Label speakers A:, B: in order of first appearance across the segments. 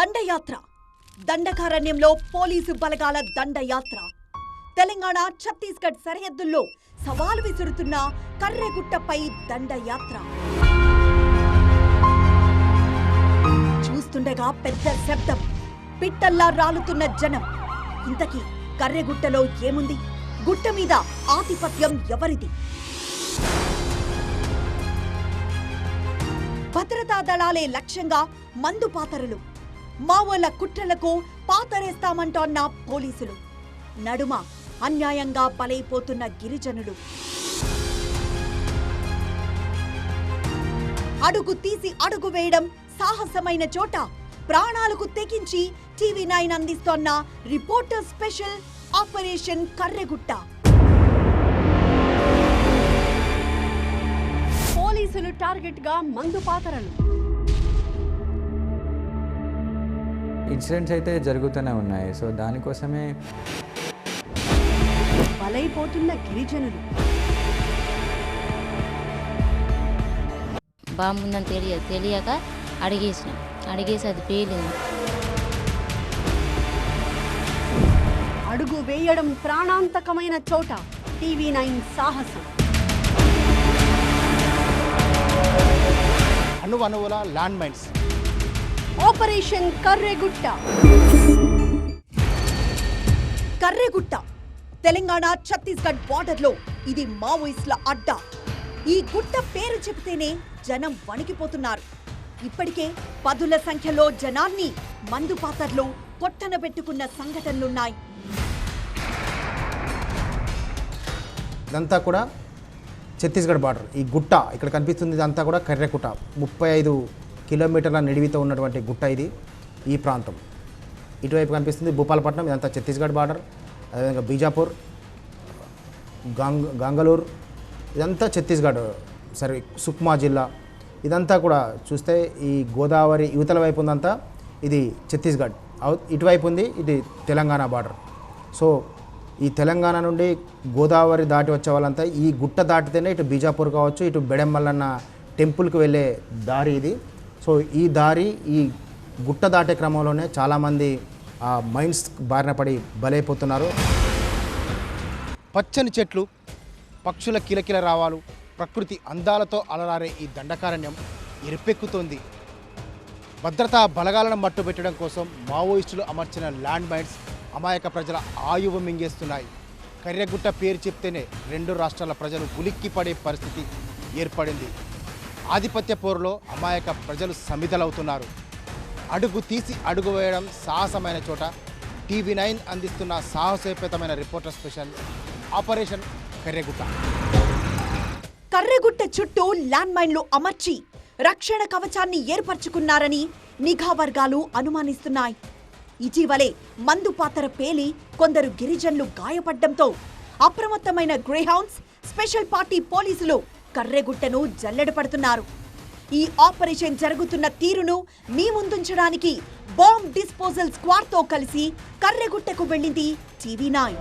A: దండయాత్ర దండకారణ్యంలో పోలీసు బలగాల దండయాత్ర తెలంగాణ ఛత్తీస్గఢ్ సరిహద్దుల్లో సవాలు విసురుతున్న కర్రెగుట్టపై దండయాత్ర చూస్తుండగా పెద్ద శబ్దం పిట్టల్లా రాలుతున్న జనం ఇంతకీ కర్రెగుట్టలో ఏముంది గుట్ట మీద ఆధిపత్యం ఎవరిది భద్రతా దళాలే లక్ష్యంగా మందు పాతరులు మావోల కుట్రలకు పాతరేస్తామంటోన్న పోలీసులు నడుమ అన్యాయంగా బలైపోతున్న గిరిజనులు అడుగు తీసి అడుగు వేయడం సాహసమైన చోట ప్రాణాలకు తెగించి టీవీ9 అందిస్తోన్న రిపోర్టర్ స్పెషల్ ఆపరేషన్ కర్రెగుట్ట పోలీసులు టార్గెట్ గా మందు పాతరలు
B: ఇన్సిడెంట్స్ అయితే జరుగుతూనే ఉన్నాయి. సో దానికోసమే
A: బలైపోతున్న గిరిజనులు
C: బాంబు ఉందని తెలియక అడిగేసి అది పేలింది.
A: అడుగు వేయడం ప్రాణాంతకమైన చోట టీవీ9 సాహసం
D: అణువణువుల land mines
A: operation Karregutta Karregutta Telangana Chhattisgarh బార్డర్లో ఇది మావోయిస్టుల అడ్డా. ఈ గుట్ట పేరు చెబితేనే జనం వణికిపోతున్నారు. ఇప్పటికే పదుల సంఖ్యలో జనాన్ని మందు పాతర్లో కొట్టనబెట్టుకున్న సంఘటనలున్నాయి.
D: ఇదంతా కూడా ఛత్తీస్గఢ్ బార్డర్. ఈ గుట్ట ఇక్కడ కనిపిస్తుంది ఇదంతా కూడా కర్రెగుట్ట. 35 కిలోమీటర్ల నిడివితో ఉన్నటువంటి గుట్ట ఇది. ఈ ప్రాంతం ఇటువైపు కనిపిస్తుంది భూపాలపట్నం, ఇదంతా ఛత్తీస్గఢ్ బార్డర్. అదేవిధంగా బీజాపూర్, గంగలూరు ఇదంతా ఛత్తీస్గఢ్. సరే సుక్మా జిల్లా ఇదంతా కూడా చూస్తే ఈ గోదావరి యువతల వైపు ఉందంతా ఇది ఛత్తీస్గఢ్, ఇటువైపు ఉంది ఇది తెలంగాణ బార్డర్. సో ఈ తెలంగాణ నుండి గోదావరి దాటి వచ్చే వాళ్ళంతా ఈ గుట్ట దాటితేనే ఇటు బీజాపూర్ కావచ్చు, ఇటు బెడెమ్మల్లన్న టెంపుల్కి వెళ్ళే దారి ఇది. సో ఈ దారి ఈ గుట్ట దాటే క్రమంలోనే చాలామంది ఆ మైన్స్ బారిన పడి బలైపోతున్నారు. పచ్చని చెట్లు, పక్షుల కిలకిల రావాలు, ప్రకృతి అందాలతో అలరారే ఈ దండకారణ్యం ఎరుపెక్కుతోంది. భద్రతా బలగాలను మట్టుబెట్టడం కోసం మావోయిస్టులు అమర్చిన ల్యాండ్ మైన్స్ అమాయక ప్రజల ఆయువు మింగేస్తున్నాయి. కర్రెగుట్ట పేరు చెప్తేనే 2 రాష్ట్రాల ప్రజలు ఉలిక్కి పడే పరిస్థితి ఏర్పడింది. ఆధిపత్య పోరులో అమాయక ప్రజలు సమిధలవుతున్నారు. అడుగు తీసి అడుగు వేయడం సాహసమైన చోట టీవీ9 అందిస్తున్న సాహసోపేతమైన reporter special operation Karregutta.
A: Karregutta చుట్టూ ల్యాండ్ మైన్లు అమర్చి రక్షణ కవచాన్ని ఏర్పరచుకున్నారని నిఘా వర్గాలు అనుమానిస్తున్నాయి. ఇటీవలే మందు పాతర పేలి కొందరు గిరిజనులు గాయపడ్డంతో అప్రమత్తమైన గ్రేహౌండ్స్, స్పెషల్ పార్టీ పోలీసులు కర్రెగుట్టను జల్లెడపడుతున్నారు. ఈ ఆపరేషన్ జరుగుతున్న తీరును మీ ముందుంచడానికి బాంబ్ డిస్పోజల్ స్క్వాడ్తో కలిసి కర్రెగుట్టకు వెళ్ళింది టీవీ9.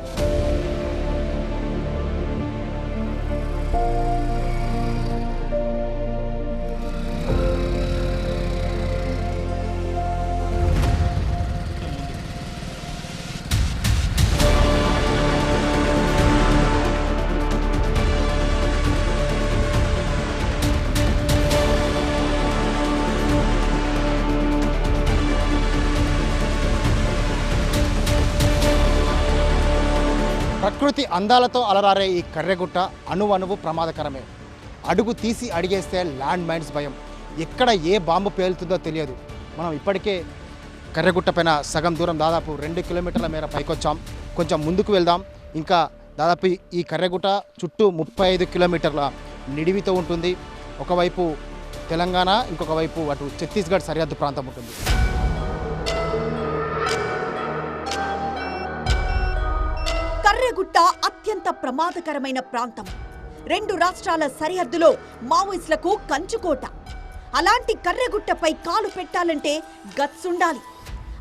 D: ప్రకృతి అందాలతో అలరారే ఈ కర్రెగుట్ట అణువణువు ప్రమాదకరమే. అడుగు తీసి అడిగేస్తే ల్యాండ్ మైన్స్ భయం. ఎక్కడ ఏ బాంబు పేలుతుందో తెలియదు. మనం ఇప్పటికే కర్రెగుట్ట పైన సగం దూరం దాదాపు 2 కిలోమీటర్ల మేర పైకొచ్చాం. కొంచెం ముందుకు వెళ్దాం. ఇంకా దాదాపు ఈ కర్రెగుట్ట చుట్టూ 35 కిలోమీటర్ల నిడివితో ఉంటుంది. ఒకవైపు తెలంగాణ, ఇంకొక వైపు అటు ఛత్తీస్గఢ్ సరిహద్దు ప్రాంతం ఉంటుంది.
A: కర్రెగుట్ట అత్యంత ప్రమాదకరమైన ప్రాంతం. 2 రాష్ట్రాల సరిహద్దులో మావోయిస్టులకు కంచుకోట. అలాంటి కర్రెగుట్టపై కాలు పెట్టాలంటే గట్స్ ఉండాలి.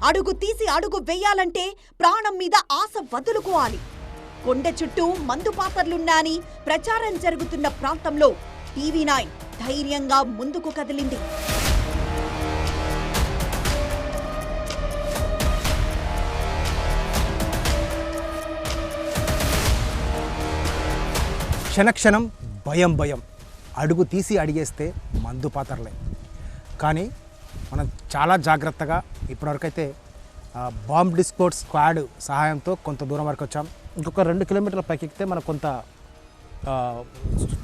A: అడుగు తీసి అడుగు వేయాలంటే ప్రాణం మీద ఆశ వదులుకోవాలి. కొండ చుట్టూ మందు పాతర్లున్నాయని ప్రచారం జరుగుతున్న ప్రాంతంలో టీవీ9 ధైర్యంగా ముందుకు కదిలింది.
D: క్షణక్షణం భయం భయం, అడుగు తీసి అడిగేస్తే మందు పాతరలే. కానీ మనం చాలా జాగ్రత్తగా ఇప్పటివరకైతే బాంబ్ డిస్పోర్ట్ స్క్వాడ్ సహాయంతో కొంత దూరం వరకు వచ్చాం. ఇంకొక 2 కిలోమీటర్ల పైకి ఎక్కితే మనకు కొంత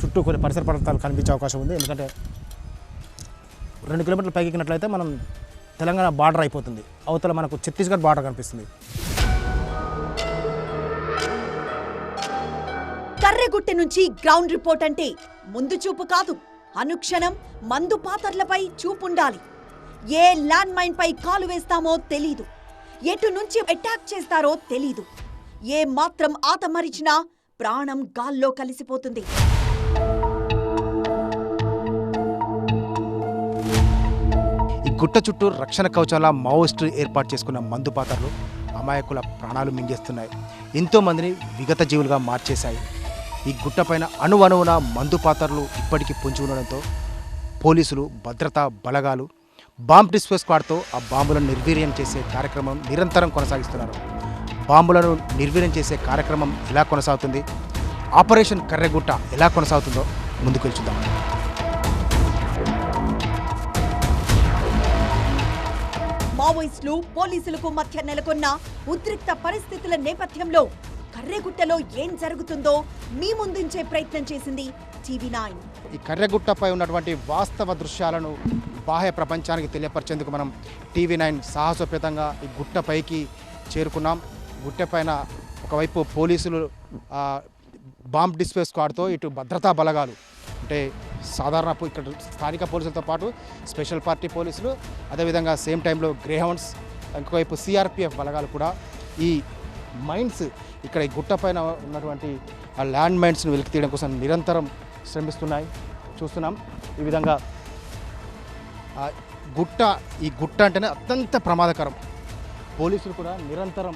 D: చుట్టూ కొన్ని పరిసర ప్రాంతాలు కనిపించే అవకాశం ఉంది. ఎందుకంటే 2 కిలోమీటర్ల పైకి ఎక్కినట్లయితే మనం తెలంగాణ బార్డర్ అయిపోతుంది, అవతల మనకు ఛత్తీస్గఢ్ బార్డర్ కనిపిస్తుంది.
A: కర్రెగుట్ట నుంచి గ్రౌండ్ రిపోర్ట్ అంటే ముందు చూపు కాదు, అనుక్షణం మందు పాతర్లపై చూపుండాలి. ఏ ల్యాండ్ మైన్ పై కాలు వేస్తామో తెలీదు, ఎటు నుంచి అటాక్ చేస్తారో తెలీదు. ఏ మాత్రం ఆతమరిచినా ప్రాణం గాల్లో కలిసిపోతుంది.
D: ఈ గుట్ట చుట్టూ రక్షణ కవచాల మావోయిస్టులు ఏర్పాటు చేసుకున్న మందు పాతర్లు అమాయకుల ప్రాణాలు మింగేస్తున్నాయి, ఎంతోమందిని విగత జీవులుగా మార్చేశాయి. ఈ గుట్టపైన అణువణువున మందు పాతర్లు ఇప్పటికీ పొంచి ఉండడంతో పోలీసులు, భద్రతా బలగాలు బాంబ్ డిస్పోజ్ స్క్వాడ్తో ఆ బాంబులను నిర్వీర్యం చేసే కార్యక్రమం నిరంతరం కొనసాగిస్తున్నారు. బాంబులను నిర్వీర్యం చేసే కార్యక్రమం ఎలా కొనసాగుతుంది, ఆపరేషన్ కర్రెగుట్ట ఎలా కొనసాగుతుందో ముందుకు వెళ్చుదాం.
A: మావోయిస్టులు, పోలీసులకు మధ్య నెలకొన్న ఉద్రిక్త పరిస్థితుల నేపథ్యంలో కర్రెగుట్టలో ఏం జరుగుతుందో మీ ముందుంచే ప్రయత్నం చేసింది TV9.
D: ఈ కర్రెగుట్టపై ఉన్నటువంటి వాస్తవ దృశ్యాలను బాహ్య ప్రపంచానికి తెలియపరిచేందుకు మనం TV9 సాహసోపేతంగా ఈ గుట్టపైకి చేరుకున్నాం. గుట్టపైన ఒకవైపు పోలీసులు బాంబ్ డిస్పోజ్ స్క్వాడ్తో, ఇటు భద్రతా బలగాలు అంటే సాధారణ ఇక్కడ స్థానిక పోలీసులతో పాటు స్పెషల్ పార్టీ పోలీసులు, అదేవిధంగా సేమ్ టైంలో గ్రేహౌండ్స్, ఇంకోవైపు CRPF బలగాలు కూడా ఈ మైన్స్ ఇక్కడ ఈ గుట్టపైన ఉన్నటువంటి ఆ ల్యాండ్ మైన్స్ను వెలికి తీయడం కోసం నిరంతరం శ్రమిస్తున్నాయి. చూస్తున్నాం ఈ విధంగా ఈ గుట్ట అంటేనే అత్యంత ప్రమాదకరం. పోలీసులు కూడా నిరంతరం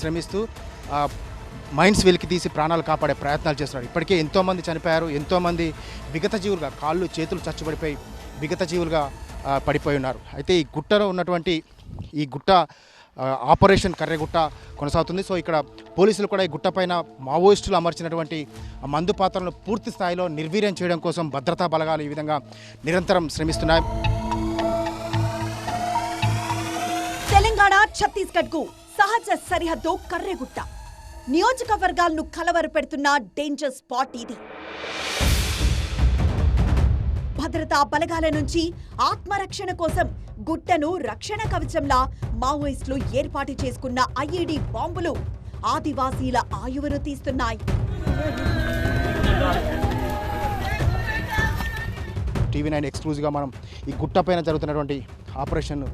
D: శ్రమిస్తూ మైన్స్ వెలికి తీసి ప్రాణాలు కాపాడే ప్రయత్నాలు చేస్తున్నారు. ఇప్పటికే ఎంతోమంది చనిపోయారు, ఎంతోమంది విగత జీవులుగా కాళ్ళు చేతులు చచ్చుబడిపోయి విగత జీవులుగా పడిపోయి ఉన్నారు. అయితే ఈ గుట్టలో ఉన్నటువంటి ఈ గుట్ట ఆపరేషన్ కర్రెగుట్ట కొనసాగుతుంది. సో ఇక్కడ పోలీసులు కూడా ఈ గుట్టపైన మావోయిస్టులు అమర్చినటువంటి మందు పాత్రలను పూర్తి స్థాయిలో నిర్వీర్యం చేయడం కోసం భద్రతా బలగాలు ఈ విధంగా నిరంతరం శ్రమిస్తున్నాయి.
A: తెలంగాణ, ఛత్తీస్గఢ్కు సహజ సరిహద్దు కర్రెగుట్ట. నియోజకవర్గాలను కలవరపెడుతున్న డేంజర్ స్పాట్ ఇది. భద్రతా బలగాల నుంచి ఆత్మరక్షణ కోసం గుట్టను రక్షణ కవచంలా మావోయిస్టులు ఏర్పాటు చేసుకున్న IED బాంబులు ఆదివాసీల ఆయువును తీస్తున్నాయి.
D: TV9 ఎక్స్క్లూజివ్గా మనం ఈ గుట్టపైన జరుగుతున్నటువంటి ఆపరేషన్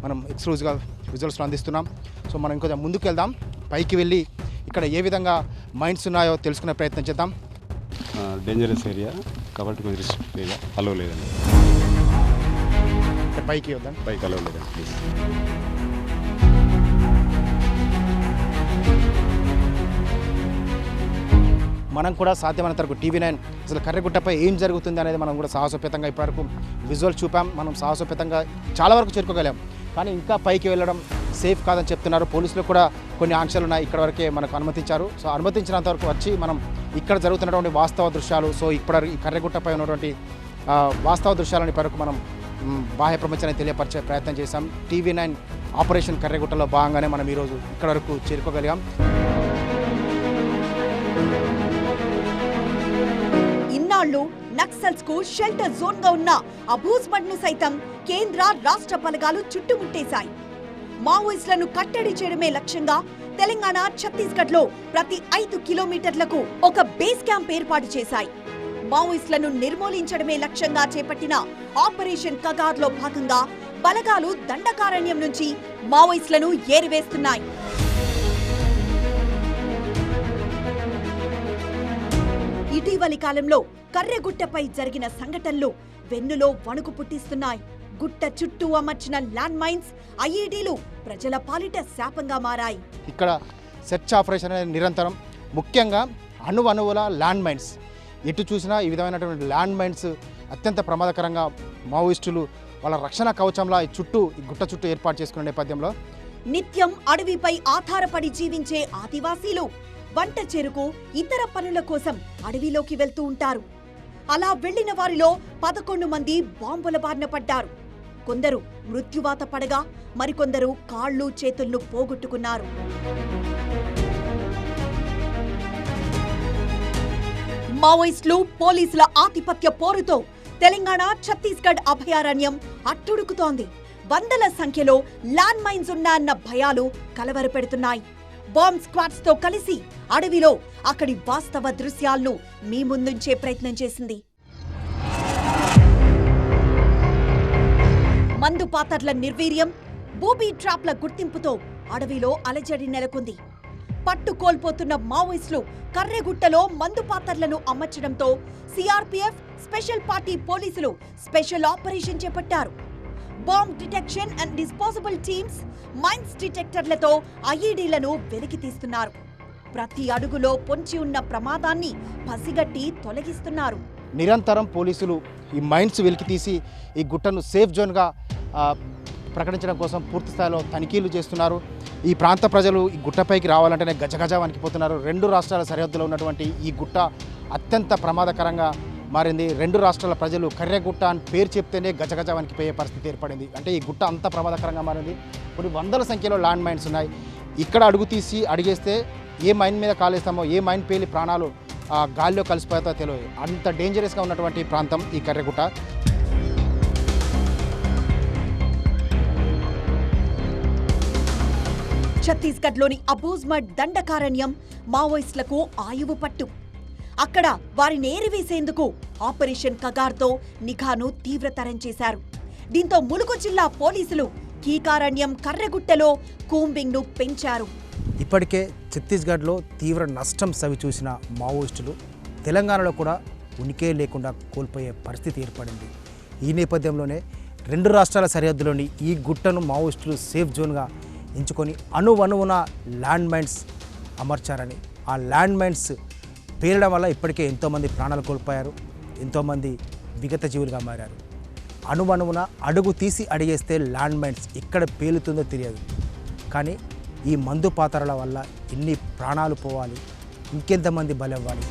D: మనం ఎక్స్క్లూజివ్గా విజువల్స్లో అందిస్తున్నాం. సో మనం ఇంకొంచెం ముందుకు వెళ్దాం, పైకి వెళ్ళి ఇక్కడ ఏ విధంగా మైండ్స్ ఉన్నాయో తెలుసుకునే ప్రయత్నం చేద్దాం.
E: డేంజరస్ ఏరియా కాబట్టి కొంచెం రిస్ట్రిక్ట్ ఏరియా, అలో లేదండి.
D: పైకి వద్దాం,
E: పైకి అలో లేదండి ప్లీజ్.
D: మనం కూడా సాధ్యమైనంత వరకు TV9 అసలు కర్రెగుట్టపై ఏం జరుగుతుంది అనేది మనం కూడా సాహసోపేతంగా ఇప్పటివరకు విజువల్ చూపాం. మనం సాహసోపేతంగా చాలా వరకు చేరుకోగలాం, కానీ ఇంకా పైకి వెళ్ళడం సేఫ్ కాదని చెప్తున్నారు. పోలీసులు కూడా కొన్ని ఆంక్షలు ఉన్నాయి, ఇక్కడ వరకే మనకు అనుమతించారు. సో అనుమతించినంత వరకు వచ్చి మనం ఇక్కడ జరుగుతున్నటువంటి వాస్తవ దృశ్యాలు, సో ఇక్కడ ఈ కర్రెగుట్టపై ఉన్నటువంటి వాస్తవ దృశ్యాలని ఇప్పటివరకు మనం బాహ్య ప్రపంచాన్ని తెలియపరిచే ప్రయత్నం చేశాం. TV9 ఆపరేషన్ కర్రెగుట్టలో భాగంగానే మనం ఈరోజు ఇక్కడ వరకు చేరుకోగలిగాం.
A: ఇన్నాళ్లు నక్సల్స్ కు షెల్టర్ జోన్ గా ఉన్న అబూజ్బండ్ ను సైతం కేంద్ర, రాష్ట్ర బలగాలు చుట్టుముట్టేశాయి. మావోయిస్టులను కట్టడి చేయడమే లక్ష్యంగా తెలంగాణ, ఛత్తీస్గఢ్ లో ప్రతి 5 కిలోమీటర్లకు ఒక బేస్ క్యాంప్ ఏర్పాటు చేశాయి. మావోయిస్టులను నిర్మూలించడమే లక్ష్యంగా చేపట్టిన ఆపరేషన్ కగార్ లో భాగంగా బలగాలు దండకారణ్యం నుంచి మావోయిస్టులను ఏరివేస్తున్నాయి. ఇటీవలి కాలంలో కర్రెగుట్టపై జరిగిన సంఘటనలు వెన్నులో వణుకు పుట్టిస్తున్నాయి. గుట్ట చుట్టూ అమర్చిన ల్యాండ్ మైన్స్, IEDలు ప్రజల పాలిట శాపంగా మారాయి.
D: ఇక్కడ సెర్చ్ ఆపరేషన్ అనేది నిరంతరం, ముఖ్యంగా అణువణువుల ల్యాండ్ మైన్స్. ఎటు చూసినా ఈ విధమైనటువంటి ల్యాండ్ మైన్స్ అత్యంత ప్రమాదకరంగా మావోయిస్టులు వాళ్ళ రక్షణ కవచంలా ఈ గుట్ట చుట్టూ ఏర్పాటు చేసుకునే నేపథ్యంలో
A: నిత్యం అడవిపై ఆధారపడి జీవించే ఆదివాసీలు వంట చెరుకు ఇతర పనుల కోసం అడవిలోకి వెళ్తూ ఉంటారు. అలా వెళ్లిన వారిలో 11 మంది బాంబుల బారిన పడ్డారు. కొందరు మృత్యువాత పడగా మరికొందరు కాళ్ళు చేతులను పోగొట్టుకున్నారు. మావోయిస్టులు పోలీసుల ఆధిపత్య పోరుతో తెలంగాణ ఛత్తీస్గఢ్ అభయారణ్యం అట్టుడుకుతోంది. వందల సంఖ్యలో ల్యాండ్ మైన్స్ ఉన్నాయన్న భయాలు కలవరపెడుతున్నాయి. బాంబ్ స్క్వాడ్స్ తో కలిసి అడవిలో అక్కడి వాస్తవ దృశ్యాలను మీ ముందుంచే ప్రయత్నం చేసింది. మందు పాతర్ల నిర్వీర్యం, బూబీ ట్రాప్ల గుర్తింపుతో అడవిలో అలజడి నెలకొంది. పట్టు కోల్పోతున్న మావోయిస్టులు కర్రెగుట్టలో మందు పాతర్లను అమర్చడంతో సిఆర్పీఎఫ్, స్పెషల్ పార్టీ పోలీసులు స్పెషల్ ఆపరేషన్ చేపట్టారు. Bomb detection and disposable teams mines డిటెక్టర్లతో ఐఈడీలను వెలికి తీస్తున్నారు. ప్రతి అడుగులో పొంచి ఉన్న ప్రమాదాన్ని పసిగట్టి తొలగిస్తున్నారు.
D: నిరంతరం పోలీసులు ఈ మైన్స్ వెలికితీసి ఈ గుట్టను సేఫ్ జోన్గా ప్రకటించడం కోసం పూర్తి స్థాయిలో తనిఖీలు చేస్తున్నారు. ఈ ప్రాంత ప్రజలు ఈ గుట్టపైకి రావాలంటేనే గజగజ వణికిపోతున్నారు. 2 రాష్ట్రాల సరిహద్దులో ఉన్నటువంటి ఈ గుట్ట అత్యంత ప్రమాదకరంగా మారింది. 2 రాష్ట్రాల ప్రజలు కర్రెగుట్ట అని పేరు చెప్తేనే గజగజ వణికిపోయే పరిస్థితి ఏర్పడింది. అంటే ఈ గుట్ట అంత ప్రమాదకరంగా మారింది. కొన్ని వందల సంఖ్యలో ల్యాండ్ మైన్స్ ఉన్నాయి. ఇక్కడ అడుగు తీసి అడిగేస్తే ఏ మైన్ మీద కాలేస్తామో, ఏ మైన్ పేలి ప్రాణాలు గాల్లో కలిసిపోతాయో తెలియదు. అంత డేంజరస్గా ఉన్నటువంటి ప్రాంతం ఈ కర్రెగుట్ట.
A: ఛత్తీస్గఢ్లోని అబూజ్మడ్ దండకారణ్యం మావోయిస్టులకు ఆయువు పట్టు. అక్కడ వారిని ఏరివేసేందుకు ఆపరేషన్ కగార్తో నిఘాను తీవ్రతరం చేశారు. దీంతో ములుగు జిల్లా పోలీసులు కీకారణ్యం కర్రెగుట్టలో కూంబింగ్ను పెంచారు.
F: ఇప్పటికే ఛత్తీస్గఢ్లో తీవ్ర నష్టం సవిచూసిన మావోయిస్టులు తెలంగాణలో కూడా ఉనికే లేకుండా కోల్పోయే పరిస్థితి ఏర్పడింది. ఈ నేపథ్యంలోనే 2 రాష్ట్రాల సరిహద్దులోని ఈ గుట్టను మావోయిస్టులు సేఫ్ జోన్గా ఎంచుకొని అణువణువున ల్యాండ్ మైన్స్ అమర్చారని, ఆ ల్యాండ్ మైన్స్ పేలడం వల్ల ఇప్పటికే ఎంతోమంది ప్రాణాలు కోల్పోయారు, ఎంతోమంది విగత జీవులుగా మారారు. అణువణువున అడుగు తీసి అడిగేస్తే ల్యాండ్ మైన్స్ ఎక్కడ పేలుతుందో తెలియదు. కానీ ఈ మందు పాతరల వల్ల ఎన్ని ప్రాణాలు పోవాలి, ఇంకెంతమంది బలవ్వాలి.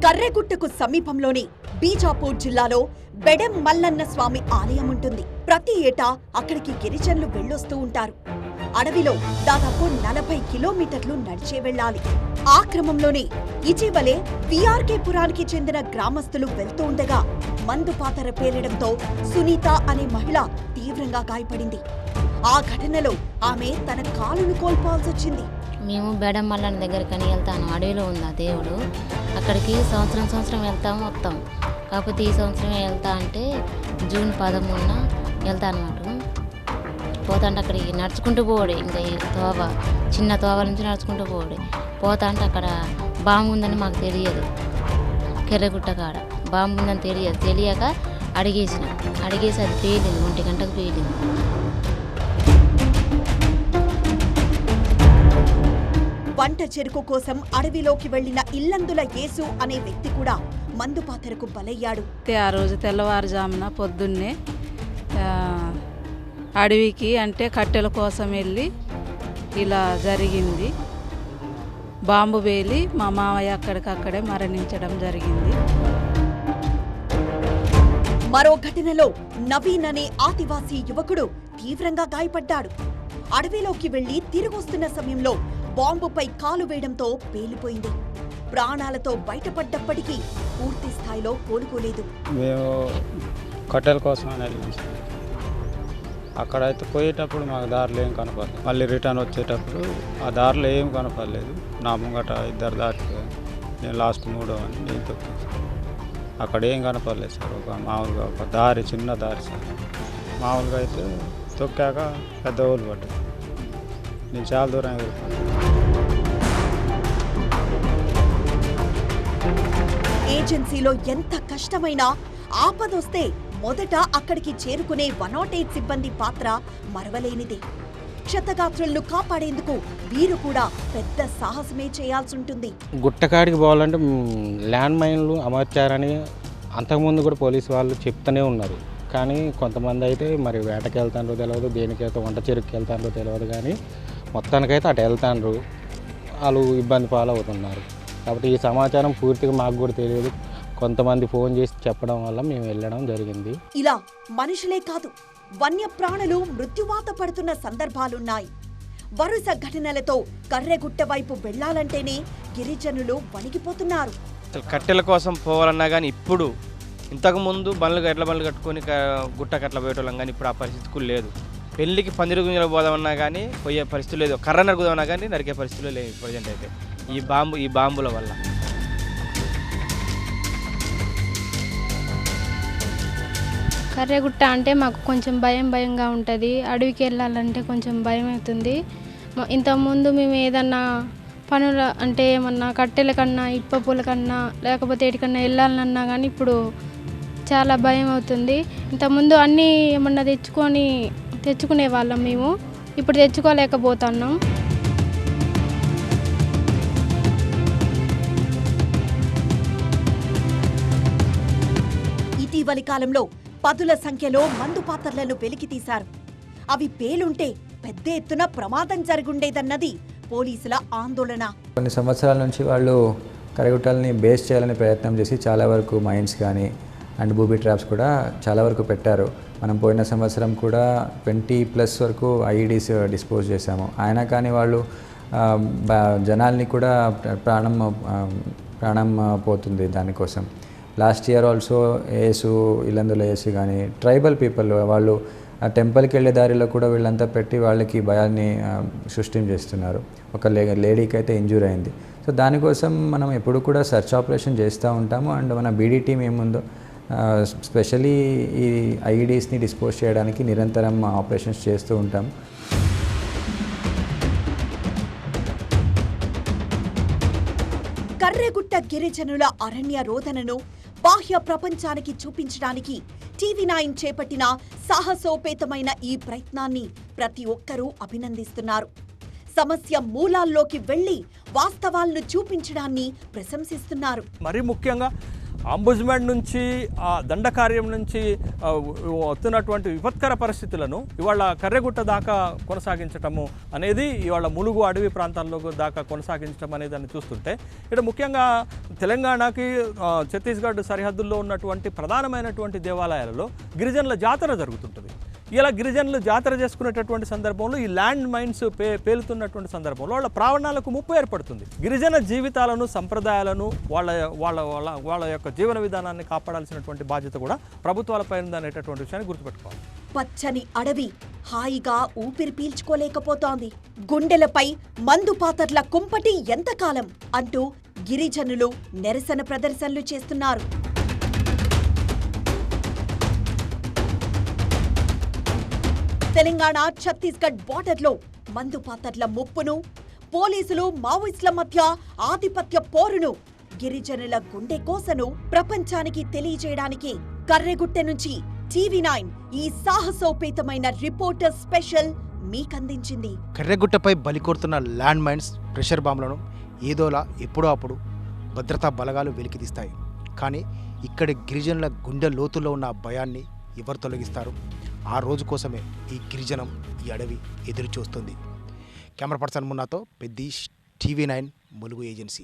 A: కర్రెగుట్టకు సమీపంలోని బీజాపూర్ జిల్లాలో బెడెం మల్లన్న స్వామి ఆలయం ఉంటుంది. ప్రతి ఏటా అక్కడికి గిరిజనులు వెళ్ళొస్తూ ఉంటారు. అడవిలో దాదాపు 40 కిలోమీటర్లు నడిచే వెళ్ళాలి. ఆ క్రమంలోనే ఇటీవలే విఆర్కే పురానికి చెందిన గ్రామస్తులు వెళ్తూ ఉండగా మందు పాతర పేలడంతో సునీత అనే మహిళ తీవ్రంగా గాయపడింది. ఆ ఘటనలో ఆమె తన కాలును కోల్పోవాల్సి వచ్చింది.
C: మేము బెడం మల్లన్న దగ్గరికి వెళ్తాను. అడవిలో ఉంది ఆ దేవుడు. అక్కడికి సంవత్సరం వెళ్తాము, వస్తాం. కాకపోతే ఈ సంవత్సరమే వెళ్తా అంటే జూన్ 13న వెళ్తా అనమాట. పోతా అంటే అక్కడికి నడుచుకుంటూ పోవడే, ఇంకా ఈ తోవ చిన్న తోవ నుంచి నడుచుకుంటూ పోవడే. పోతా అంటే అక్కడ బాంబు ఉందని మాకు తెలియదు. కెర్రగుట్ట కాడ బాంబు ఉందని తెలియక అడిగేసి అది పేలింది. 1 గంటకు పేలింది.
A: వంట చెరుకు కోసం అడవిలోకి వెళ్లిన ఇల్లందుల యేసు అనే వ్యక్తి కూడా మందు పాతరకు బలయ్యాడు.
G: ఆ రోజు తెల్లవారుజామున పొద్దున్నే అడవికి అంటే కట్టెల కోసం వెళ్ళి ఇలా జరిగింది. బాంబు వేలి మా మామయ్య అక్కడికక్కడే మరణించడం జరిగింది.
A: మరో ఘటనలో నవీన్ అనే ఆదివాసీ యువకుడు తీవ్రంగా గాయపడ్డాడు. అడవిలోకి వెళ్లి తిరిగొస్తున్న సమయంలో బాంబుపై కాలు వేయడంతో పేలిపోయింది. ప్రాణాలతో బయటపడ్డప్పటికీ పూర్తి స్థాయిలో కోలుకోలేదు.
H: మేము కట్టెల కోసం అని వెళ్ళాం. అక్కడైతే పోయేటప్పుడు మాకు దారిలో ఏం కనపడలేదు. మళ్ళీ రిటర్న్ వచ్చేటప్పుడు ఆ దారిలో ఏం కనపడలేదు. నా ముంగట 2 దాటిపోయాను. నేను లాస్ట్ 3వ అని నేను తొక్కేసాను. అక్కడ ఏం కనపడలేదు సార్. మామూలుగా ఒక దారి, చిన్న దారి సార్. మామూలుగా అయితే తొక్కాక పెద్ద ఊళ్ళు పడ్డాయి. నేను చాలా దూరం ఎదుర్కొన్నాను.
A: ఏజెన్సీలో ఎంత కష్టమైనా ఆపదొస్తే మొదట అక్కడికి చేరుకునే 108 సిబ్బంది పాత్ర మరవలేనిదే. క్షతగాత్రులను కాపాడేందుకు వీరు కూడా పెద్ద సాహసమే చేయాల్సి.
I: గుట్టకాడికి పోవాలంటే ల్యాండ్ మైన్లు అమర్చారని అంతకుముందు కూడా పోలీసు వాళ్ళు చెప్తూనే ఉన్నారు.
H: కానీ కొంతమంది అయితే మరి వేటకి వెళ్తారో తెలియదు, దేనికైతే వంట చెరుకు వెళ్తారో తెలియదు, కానీ మొత్తానికైతే అటు వెళ్తాండ్రు, వాళ్ళు ఇబ్బంది పాలవుతున్నారు. కాబట్టి ఈ సమాచారం పూర్తిగా మాకు కూడా తెలియదు. కొంతమంది ఫోన్ చేసి చెప్పడం వల్ల మేము వెళ్ళడం జరిగింది.
A: ఇలా మనుషులే కాదు, వన్యప్రాణులు మృత్యువాత పడుతున్న సందర్భాలున్నాయి. వరుస ఘటనలతో కర్రెగుట్ట వైపు వెళ్లాలంటేనే గిరిజనులు వణికిపోతున్నారు.
I: కట్టెల కోసం పోవాలన్నా కానీ ఇప్పుడు, ఇంతకుముందు ఎడ్ల బండ్లు కట్టుకొని గుట్టకట్ల పోయేటోళ్ళం, కానీ ఇప్పుడు ఆ పరిస్థితి కూడా లేదు. పెళ్లికి పందిరి గుంజలు పోదామన్నా కానీ పోయే పరిస్థితి లేదు, కర్ర నరుకుదామన్నా కానీ నరికే పరిస్థితులు లేవు ప్రజెంట్ అయితే ఈ బాంబుల వల్ల.
J: కర్రెగుట్ట అంటే మాకు కొంచెం భయంగా ఉంటుంది. అడవికి వెళ్ళాలంటే కొంచెం భయం అవుతుంది. ఇంతకుముందు మేము ఏదన్నా పనుల అంటే ఏమన్నా కట్టెల కన్నా ఇప్ప పూల కన్నా లేకపోతే ఎటుకన్నా వెళ్ళాలన్నా కానీ ఇప్పుడు చాలా భయం అవుతుంది. ఇంతకుముందు అన్నీ ఏమన్నా తెచ్చుకునే వాళ్ళం మేము, ఇప్పుడు తెచ్చుకోలేకపోతున్నాం.
A: ఇటీవలి కాలంలో పదుల సంఖ్యలో మందు పాత్రలను వెలికితీశారు. అవి పేలుంటే పెద్ద ఎత్తున ప్రమాదం జరుగుండేదన్నది పోలీసుల ఆందోళన.
B: కొన్ని సంవత్సరాల నుంచి వాళ్ళు కర్రెగుట్టల్ని బేస్ చేయాలని ప్రయత్నం చేసి చాలా వరకు మైన్స్ కానీ అండ్ బూబీ ట్రాప్స్ కూడా చాలా వరకు పెట్టారు. మనం పోయిన సంవత్సరం కూడా 20+ వరకు ఐఈడీస్ డిస్పోజ్ చేశాము. అయినా కానీ వాళ్ళు జనాల్ని కూడా ప్రాణం పోతుంది దానికోసం. లాస్ట్ ఇయర్ ఆల్సో ఏసు ఇల్లందుల ఏసు కానీ ట్రైబల్ పీపుల్ వాళ్ళు ఆ టెంపుల్కి వెళ్ళే దారిలో కూడా వీళ్ళంతా పెట్టి వాళ్ళకి భయాన్ని సృష్టించేస్తున్నారు. ఒక లేడీకి అయితే ఇంజూర్ అయింది. సో దానికోసం మనం ఎప్పుడు కూడా సర్చ్ ఆపరేషన్ చేస్తూ ఉంటాము. అండ్ మన బీడీ టీం ఏముందో స్పెషలీ ఈ ఐఈడీస్ని డిస్పోజ్ చేయడానికి నిరంతరం ఆపరేషన్స్ చేస్తూ ఉంటాము.
A: కర్రెగుట్ట గిరిజనుల అరణ్య రోదనను బాహ్య ప్రపంచానికి చూపించడానికి TV9 చేపట్టిన సాహసోపేతమైన ఈ ప్రయత్నాన్ని ప్రతి ఒక్కరూ అభినందిస్తున్నారు. సమస్య మూలాల్లోకి వెళ్లి వాస్తవాలను చూపించడాన్ని ప్రశంసిస్తున్నారు.
K: మరి ముఖ్యంగా అంబుజ్మెంట్ నుంచి ఆ దండకార్యం నుంచి వస్తున్నటువంటి విపత్కర పరిస్థితులను ఇవాళ కర్రెగుట్ట దాకా కొనసాగించటము అనేది, ఇవాళ ములుగు అడవి ప్రాంతాల్లో దాకా కొనసాగించడం అనేది అని చూస్తుంటే ఇక్కడ ముఖ్యంగా తెలంగాణకి ఛత్తీస్గఢ్ సరిహద్దుల్లో ఉన్నటువంటి ప్రధానమైనటువంటి దేవాలయాలలో గిరిజనుల జాతర జరుగుతుంటుంది. ఇలా గిరిజనులు జాతర చేసుకునేటటువంటి సందర్భంలో ఈ ల్యాండ్ మైన్స్ పేలుతున్నటువంటి సందర్భంలో వాళ్ళ ప్రాణాలకు ముప్పు ఏర్పడుతుంది. గిరిజన జీవితాలను, సంప్రదాయాలను, వాళ్ళ యొక్క జీవన విధానాన్ని కాపాడాల్సినటువంటి బాధ్యత కూడా ప్రభుత్వాలపై ఉందనేటటువంటి విషయాన్ని గుర్తుపెట్టుకోవాలి.
A: పచ్చని అడవి హాయిగా ఊపిరి పీల్చుకోలేకపోతోంది. గుండెలపై మందు పాతర్ల కుంపటి ఎంతకాలం అంటూ గిరిజనులు నిరసన ప్రదర్శనలు చేస్తున్నారు. తెలంగాణ ఛత్తీస్గఢ్ బార్డర్లో మందు పాతర్ల ముప్పును, పోలీసులు మావోయిస్టుల మధ్య ఆధిపత్య పోరును, గిరిజనుల గుండె కోసను ప్రపంచానికి తెలియజేయడానికి కర్రెగుట్ట నుంచి TV9 ఈ సాహసోపేతమైన రిపోర్టర్ స్పెషల్ మీకందించింది.
D: కర్రెగుట్టపై బలికోరుతున్న ల్యాండ్ మైన్స్, ప్రెషర్ బాంబులను ఏదోలా ఎప్పుడో అప్పుడు భద్రతా బలగాలు వెలికితీస్తాయి. కానీ ఇక్కడి గిరిజనుల గుండె లోతుల్లో ఉన్న భయాన్ని ఎవరు తొలగిస్తారు? ఆ రోజు కోసమే ఈ గిరిజనం, ఈ అడవి ఎదురు చూస్తుంది. కెమెరా పర్సన్ మున్నాతో పెద్దీష్, TV9 ములుగు ఏజెన్సీ.